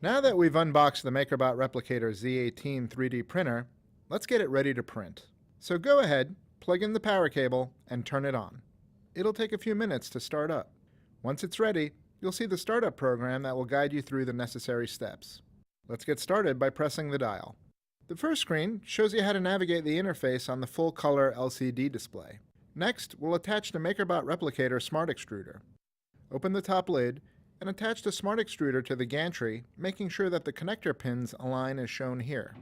Now that we've unboxed the MakerBot Replicator Z18 3D printer, let's get it ready to print. So go ahead, plug in the power cable, and turn it on. It'll take a few minutes to start up. Once it's ready, you'll see the startup program that will guide you through the necessary steps. Let's get started by pressing the dial. The first screen shows you how to navigate the interface on the full-color LCD display. Next, we'll attach the MakerBot Replicator Smart Extruder. Open the top lid and attach the Smart Extruder to the gantry, making sure that the connector pins align as shown here.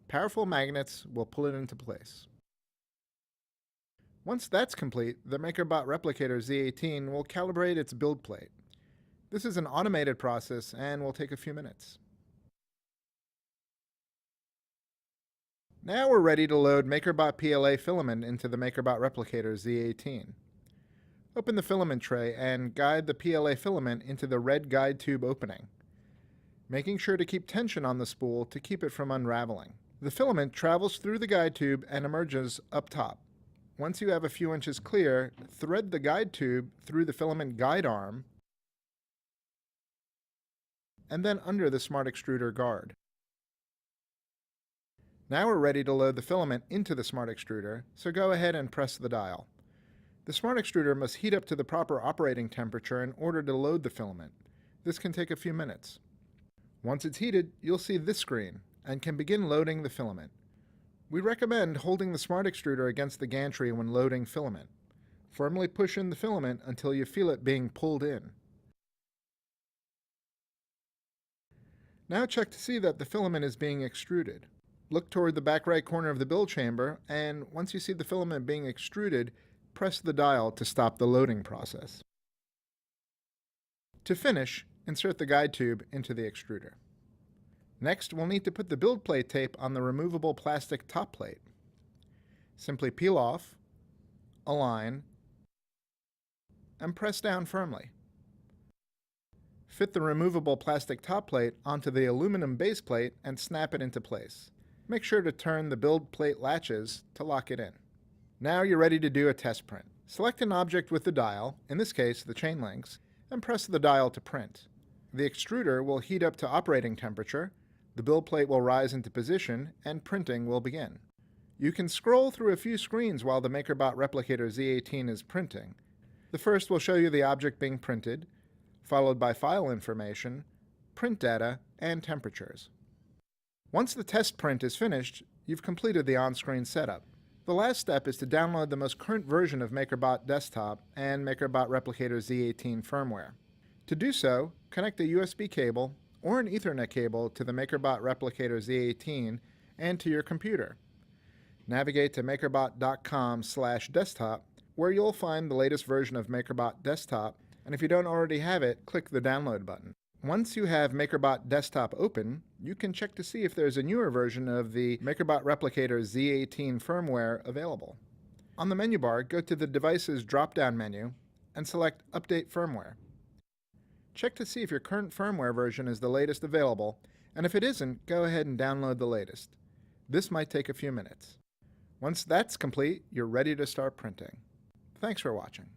Powerful magnets will pull it into place. Once that's complete, the MakerBot Replicator Z18 will calibrate its build plate. This is an automated process and will take a few minutes. Now we're ready to load MakerBot PLA Filament into the MakerBot Replicator Z18. Open the filament tray and guide the PLA filament into the red guide tube opening, making sure to keep tension on the spool to keep it from unraveling. The filament travels through the guide tube and emerges up top. Once you have a few inches clear, thread the guide tube through the filament guide arm and then under the Smart Extruder guard. Now we're ready to load the filament into the Smart Extruder, so go ahead and press the dial. The Smart Extruder must heat up to the proper operating temperature in order to load the filament. This can take a few minutes. Once it's heated, you'll see this screen and can begin loading the filament. We recommend holding the Smart Extruder against the gantry when loading filament. Firmly push in the filament until you feel it being pulled in. Now check to see that the filament is being extruded. Look toward the back right corner of the build chamber, and once you see the filament being extruded, press the dial to stop the loading process. To finish, insert the guide tube into the extruder. Next, we'll need to put the build plate tape on the removable plastic top plate. Simply peel off, align, and press down firmly. Fit the removable plastic top plate onto the aluminum base plate and snap it into place. Make sure to turn the build plate latches to lock it in. Now you're ready to do a test print. Select an object with the dial, in this case the chain links, and press the dial to print. The extruder will heat up to operating temperature, the build plate will rise into position, and printing will begin. You can scroll through a few screens while the MakerBot Replicator Z18 is printing. The first will show you the object being printed, followed by file information, print data, and temperatures. Once the test print is finished, you've completed the on-screen setup. The last step is to download the most current version of MakerBot Desktop and MakerBot Replicator Z18 firmware. To do so, connect a USB cable or an Ethernet cable to the MakerBot Replicator Z18 and to your computer. Navigate to makerbot.com/desktop, where you'll find the latest version of MakerBot Desktop, and if you don't already have it, click the download button. Once you have MakerBot Desktop open, you can check to see if there's a newer version of the MakerBot Replicator Z18 firmware available. On the menu bar, go to the Devices drop-down menu and select Update Firmware. Check to see if your current firmware version is the latest available, and if it isn't, go ahead and download the latest. This might take a few minutes. Once that's complete, you're ready to start printing. Thanks for watching.